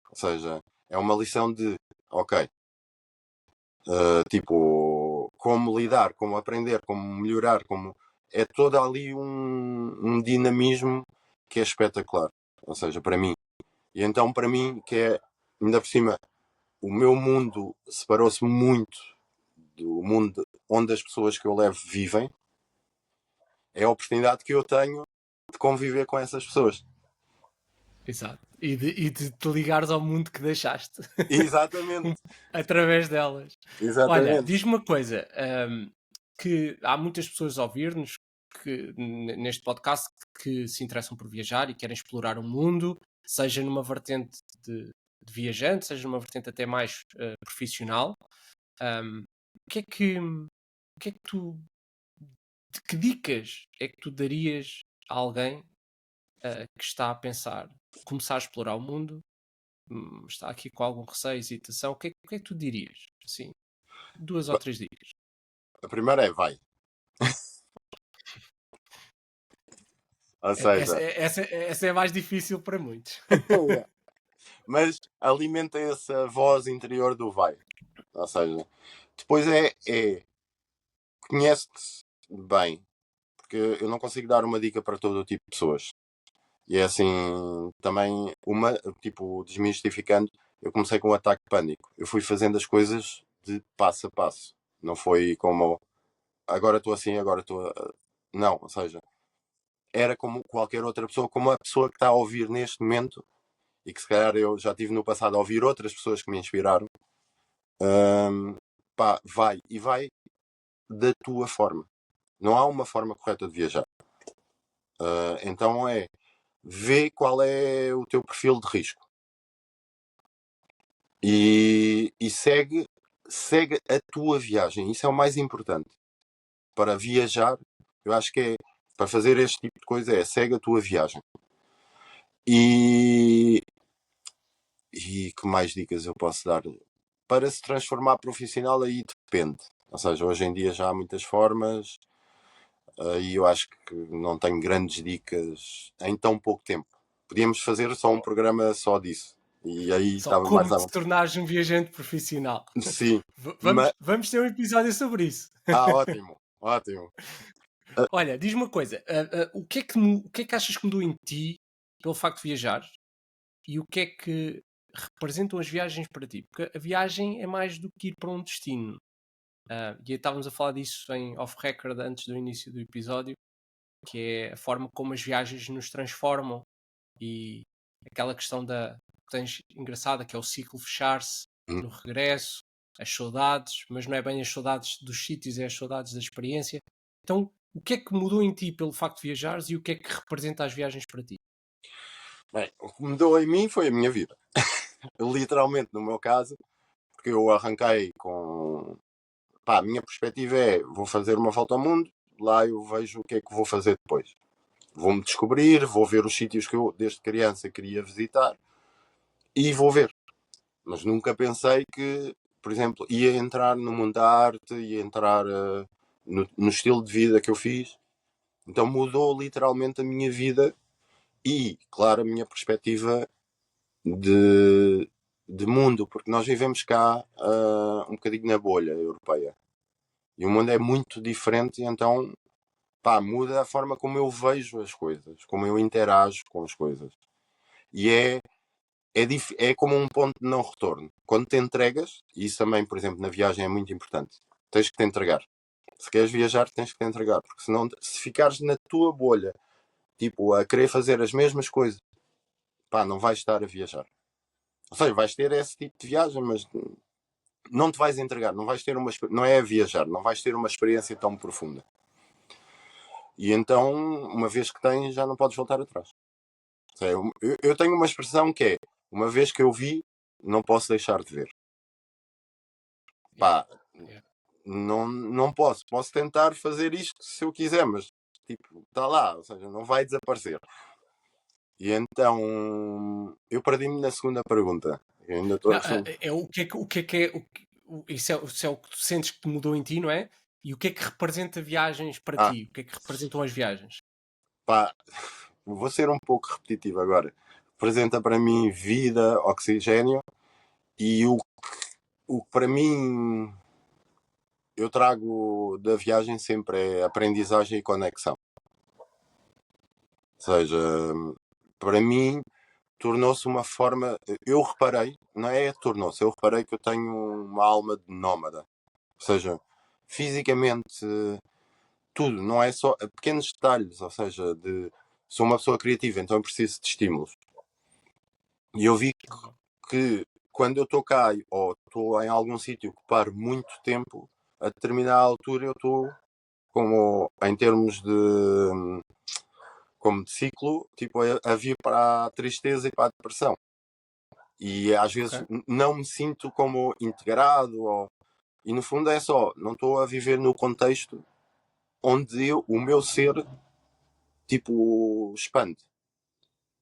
Ou seja, é uma lição de, ok, tipo, como lidar, como aprender, como melhorar, como é todo ali um dinamismo que é espetacular. Ou seja, para mim. E então, para mim, que é, ainda por cima, o meu mundo separou-se muito do mundo onde as pessoas que eu levo vivem, é a oportunidade que eu tenho de conviver com essas pessoas. Exato. E de te ligares ao mundo que deixaste Exatamente. através delas. Olha, Exatamente. diz-me uma coisa, que há muitas pessoas a ouvir-nos neste podcast que se interessam por viajar e querem explorar o mundo, seja numa vertente de viajante, seja numa vertente até mais profissional. Um, o que é que tu, que dicas é que tu darias a alguém que está a pensar começar a explorar o mundo, está aqui com algum receio, hesitação, o que é que tu dirias? Assim, 2 ou 3 dicas. A primeira é vai. Ou Essa, seja, essa é mais difícil para muitos. mas alimenta essa voz interior do vai. Ou seja, depois conhece-te bem, porque eu não consigo dar uma dica para todo o tipo de pessoas. E é assim, também, tipo, desmistificando, eu comecei com um ataque de pânico. Eu fui fazendo as coisas de passo a passo. Não foi como, agora estou assim, agora estou. Não, ou seja, era como qualquer outra pessoa, como a pessoa que está a ouvir neste momento, e que se calhar eu já tive no passado a ouvir outras pessoas que me inspiraram. Pá, vai, e vai da tua forma. Não há uma forma correta de viajar. Então vê qual é o teu perfil de risco e segue a tua viagem. Isso é o mais importante. Para viajar, eu acho que para fazer este tipo de coisa segue a tua viagem. E que mais dicas eu posso dar? Para se transformar profissional aí depende. Ou seja, hoje em dia já há muitas formas e eu acho que não tenho grandes dicas em tão pouco tempo. Podíamos fazer só um programa só disso. E aí Só estava mais como à te tornares um viajante profissional. Sim, Vamos, vamos ter um episódio sobre isso. ótimo, ótimo. Ah, Olha, diz-me uma coisa: o que é que achas que mudou em ti pelo facto de viajar e o que é que representam as viagens para ti? Porque a viagem é mais do que ir para um destino. E estávamos a falar disso em off-record antes do início do episódio, que é a forma como as viagens nos transformam e aquela questão que tens engraçada, que é o ciclo fechar-se hum, no regresso, as saudades, mas não é bem as saudades dos sítios, é as saudades da experiência. Então, o que é que mudou em ti pelo facto de viajares e o que é que representa as viagens para ti? Bem, o que mudou em mim foi a minha vida. Literalmente, no meu caso, porque eu arranquei com. Pá, a minha perspectiva é: vou fazer uma volta ao mundo, lá eu vejo o que é que vou fazer depois. Vou-me descobrir, vou ver os sítios que eu, desde criança, queria visitar e vou ver. Mas nunca pensei que, por exemplo, ia entrar no mundo da arte, ia entrar no estilo de vida que eu fiz. Então mudou literalmente a minha vida e, claro, a minha perspectiva de, de mundo, porque nós vivemos cá um bocadinho na bolha europeia. E o mundo é muito diferente, então pá, muda a forma como eu vejo as coisas, como eu interajo com as coisas. E é como um ponto de não retorno. Quando te entregas, e isso também, por exemplo, na viagem é muito importante, tens que te entregar. Se queres viajar, tens que te entregar, porque senão, se ficares na tua bolha, tipo, a querer fazer as mesmas coisas, pá, não vais estar a viajar. Ou seja, vais ter esse tipo de viagem, mas não te vais entregar, não vais ter não é a viajar, não vais ter uma experiência tão profunda. E então, uma vez que tens, já não podes voltar atrás. Ou seja, eu tenho uma expressão que é: uma vez que eu vi, não posso deixar de ver. Yeah, Pá, yeah. não posso. Posso tentar fazer isto se eu quiser, mas tipo, está lá, ou seja, não vai desaparecer. E então eu perdi-me na segunda pergunta. Eu ainda estou Não, a responder. isso é o que tu sentes que te mudou em ti, não é? E o que é que representa viagens para Ah, ti? O que é que representam as viagens? pá, vou ser um pouco repetitivo agora. Representa para mim vida, oxigênio e o que para mim eu trago da viagem sempre é aprendizagem e conexão. Ou seja, para mim tornou-se uma forma. Eu reparei, não é tornou-se, eu reparei que eu tenho uma alma de nómada. Ou seja, fisicamente, tudo, não é só pequenos detalhes. Ou seja, sou uma pessoa criativa, então eu preciso de estímulos. E eu vi que quando eu estou cá ou estou em algum sítio que paro muito tempo, a determinada altura eu estou como em termos como de ciclo, tipo, a vir para a tristeza e para a depressão. E às vezes Ok, não me sinto como integrado, e no fundo é só, não estou a viver no contexto onde o meu ser, tipo, expande.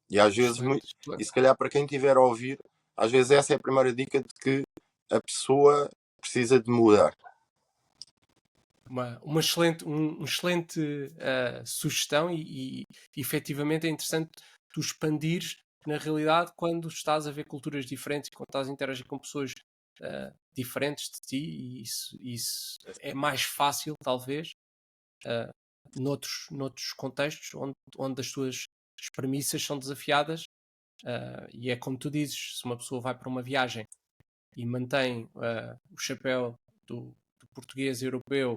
E às vezes, excelente, e excelente. se calhar para quem estiver a ouvir, às vezes essa é a primeira dica de que a pessoa precisa de mudar. Uma excelente, um excelente sugestão e efetivamente é interessante tu expandires na realidade quando estás a ver culturas diferentes e quando estás a interagir com pessoas diferentes de ti e isso é mais fácil talvez uh, noutros contextos onde as tuas as premissas são desafiadas e é como tu dizes, se uma pessoa vai para uma viagem e mantém o chapéu do português europeu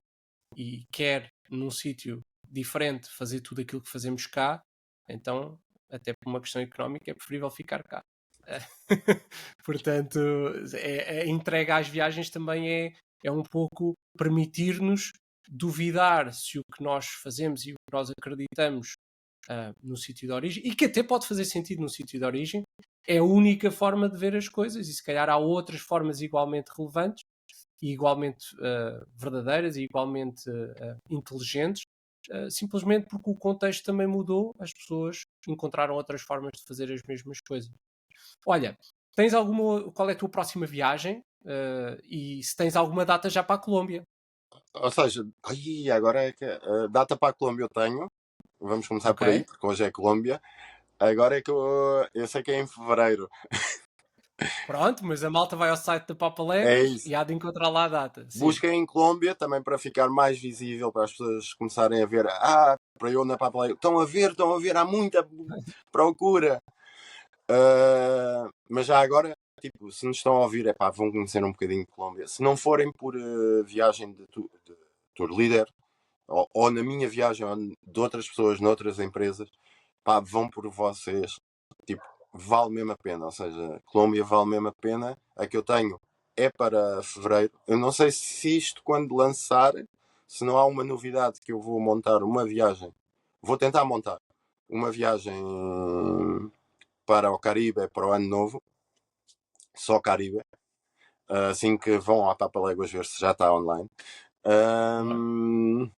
e quer num sítio diferente fazer tudo aquilo que fazemos cá, então, até por uma questão económica, é preferível ficar cá. Portanto, a entrega às viagens também é um pouco permitir-nos duvidar se o que nós fazemos e o que nós acreditamos no sítio de origem, e que até pode fazer sentido no sítio de origem, é a única forma de ver as coisas, e se calhar há outras formas igualmente relevantes e igualmente verdadeiras e igualmente inteligentes, simplesmente porque o contexto também mudou, as pessoas encontraram outras formas de fazer as mesmas coisas. Olha, tens alguma. Qual é a tua próxima viagem? E se tens alguma data já para a Colômbia? Ou seja, ai, agora é que a data para a Colômbia eu tenho. Vamos começar Ok. por aí, porque hoje é Colômbia. Agora é que eu sei que é em fevereiro. Pronto, mas a malta vai ao site da É Papaléguas isso. e há de encontrar lá a data. Sim. Busquem em Colômbia também para ficar mais visível, para as pessoas começarem a ver. Para eu na Papalei. Estão a ver, há muita procura. Mas já agora, tipo, se nos estão a ouvir, vão conhecer um bocadinho de Colômbia. Se não forem por viagem de tour líder, ou na minha viagem, ou de outras pessoas, noutras empresas, vão por vocês. Tipo, vale mesmo a pena. Ou seja, Colômbia vale mesmo a pena. A que eu tenho é para fevereiro. Eu não sei se isto, quando lançar, se não há uma novidade que eu vou montar uma viagem, vou tentar montar uma viagem para o Caribe para o ano novo, só Caribe, assim que vão à Papaléguas ver se já está online. Boa.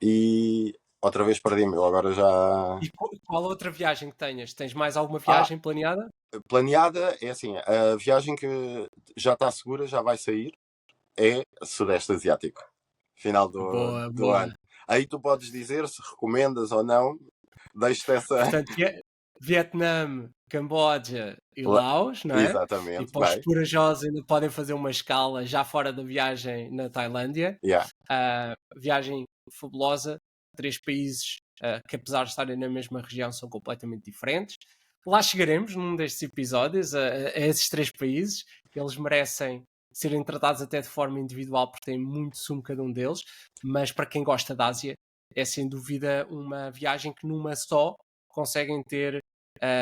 E outra vez perdi-me, eu agora já. E qual outra viagem que tenhas? Tens mais alguma Ah, viagem planeada? planeada é assim, a viagem que já está segura, já vai sair, é Sudeste Asiático, final Boa, do ano. boa. Aí tu podes dizer se recomendas ou não, deixo-te essa. Portanto, Vietnã, Camboja e Laos, não é? E Exatamente, para os bem. corajosos ainda podem fazer uma escala já fora da viagem na Tailândia. Yeah. Viagem fabulosa, três países que apesar de estarem na mesma região são completamente diferentes. Lá chegaremos num destes episódios a esses três países. Eles merecem serem tratados até de forma individual porque têm muito sumo cada um deles, mas para quem gosta da Ásia é sem dúvida uma viagem que numa só conseguem ter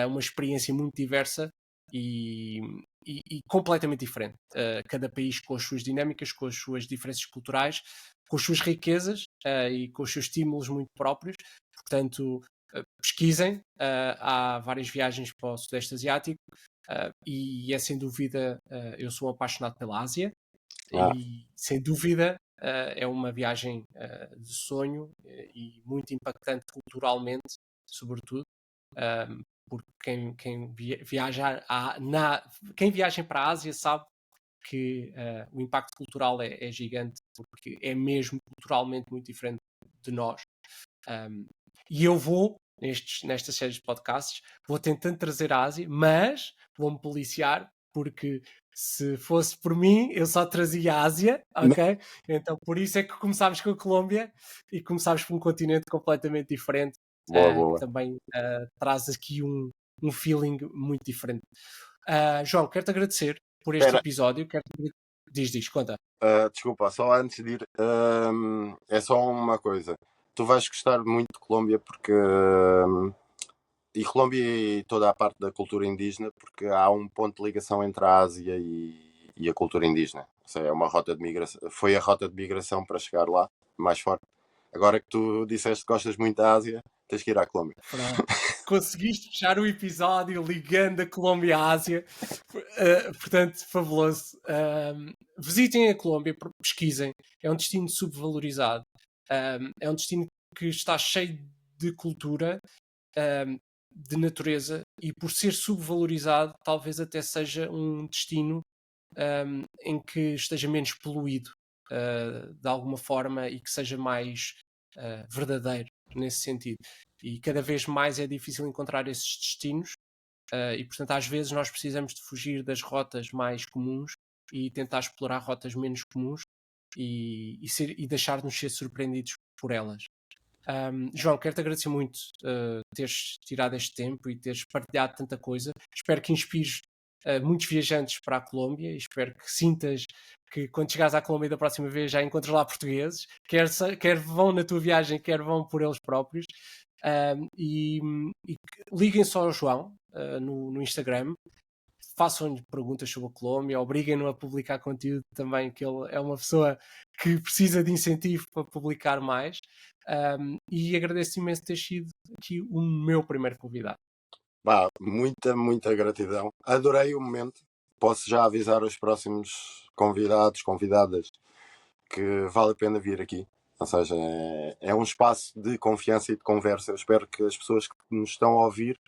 uma experiência muito diversa e, e completamente diferente. Cada país com as suas dinâmicas, com as suas diferenças culturais, com as suas riquezas e com os seus estímulos muito próprios. Portanto, pesquisem. Há várias viagens para o Sudeste Asiático e é sem dúvida, eu sou um apaixonado pela Ásia Ah, e sem dúvida é uma viagem de sonho e muito impactante culturalmente, sobretudo, porque quem viaja quem viaja para a Ásia sabe que o impacto cultural é gigante, porque é mesmo culturalmente muito diferente de nós. E eu nesta série de podcasts, vou tentando trazer a Ásia, mas vou-me policiar, porque se fosse por mim, eu só trazia a Ásia, ok? Então por isso é que começámos com a Colômbia e começámos por um continente completamente diferente, Boa, que boa. também traz aqui um feeling muito diferente. João, quero-te agradecer por este Espera, episódio. Diz, conta. desculpa, só antes de ir, é só uma coisa. Tu vais gostar muito de Colômbia porque. E Colômbia e toda a parte da cultura indígena, porque há um ponto de ligação entre a Ásia e a cultura indígena. Ou seja, é uma rota de migração, foi a rota de migração para chegar lá, mais forte. Agora que tu disseste que gostas muito da Ásia, tens que ir à Colômbia. Pronto. Conseguiste fechar o episódio ligando a Colômbia à Ásia. Portanto, fabuloso. Visitem a Colômbia, pesquisem. É um destino subvalorizado. É um destino que está cheio de cultura, de natureza, e por ser subvalorizado, talvez até seja um destino em que esteja menos poluído de alguma forma e que seja mais verdadeiro nesse sentido. E cada vez mais é difícil encontrar esses destinos e, portanto, às vezes nós precisamos de fugir das rotas mais comuns e tentar explorar rotas menos comuns e deixar-nos ser surpreendidos por elas. João, quero-te agradecer muito teres tirado este tempo e teres partilhado tanta coisa. Espero que inspires muitos viajantes para a Colômbia e espero que sintas que quando chegares à Colômbia da próxima vez já encontres lá portugueses, quer vão na tua viagem, quer vão por eles próprios. E liguem só ao João no Instagram, façam-lhe perguntas sobre a Colômbia, obriguem-no a publicar conteúdo também, que ele é uma pessoa que precisa de incentivo para publicar mais. E agradeço imenso ter sido aqui o meu primeiro convidado. Muita gratidão. Adorei o momento. Posso já avisar os próximos convidados, convidadas, que vale a pena vir aqui. Ou seja, é um espaço de confiança e de conversa. Eu espero que as pessoas que nos estão a ouvir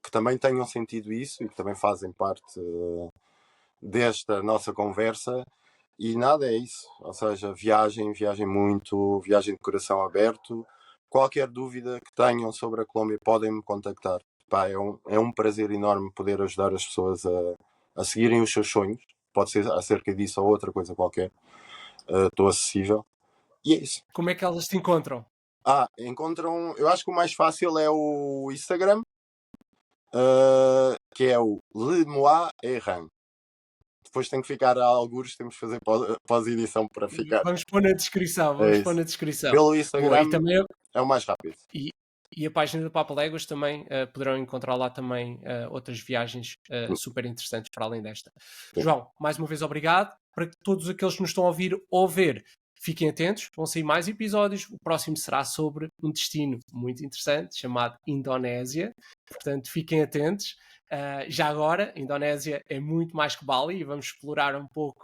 que também tenham sentido isso e que também fazem parte desta nossa conversa. E nada, é isso. Ou seja, viagem muito, viagem de coração aberto. Qualquer dúvida que tenham sobre a Colômbia podem me contactar. É um prazer enorme poder ajudar as pessoas a seguirem os seus sonhos. Pode ser acerca disso ou outra coisa qualquer. Estou acessível. E é isso. Como é que elas te encontram? Encontram. Eu acho que o mais fácil é o Instagram, que é o Le Moi Erran. Depois tem que ficar a algures, temos que fazer pós-edição para ficar. Vamos pôr na descrição. Pelo Instagram. Boa, e também é o mais rápido. E a página da Papa Léguas também poderão encontrar lá também outras viagens super interessantes para além desta. Sim. João, mais uma vez obrigado. Para que todos aqueles que nos estão a ouvir ou ver, fiquem atentos, vão sair mais episódios. O próximo será sobre um destino muito interessante chamado Indonésia. Portanto, fiquem atentos. Já agora, a Indonésia é muito mais que Bali e vamos explorar um pouco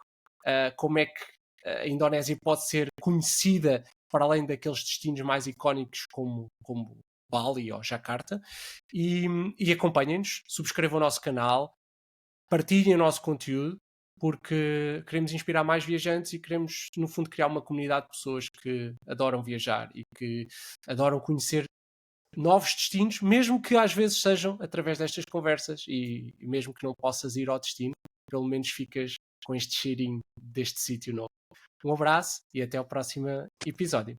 como é que a Indonésia pode ser conhecida para além daqueles destinos mais icónicos como Bali ou Jakarta. E acompanhem-nos, subscrevam o nosso canal, partilhem o nosso conteúdo, porque queremos inspirar mais viajantes e queremos, no fundo, criar uma comunidade de pessoas que adoram viajar e que adoram conhecer novos destinos, mesmo que às vezes sejam através destas conversas e mesmo que não possas ir ao destino, pelo menos ficas com este cheirinho deste sítio novo. Um abraço e até ao próximo episódio.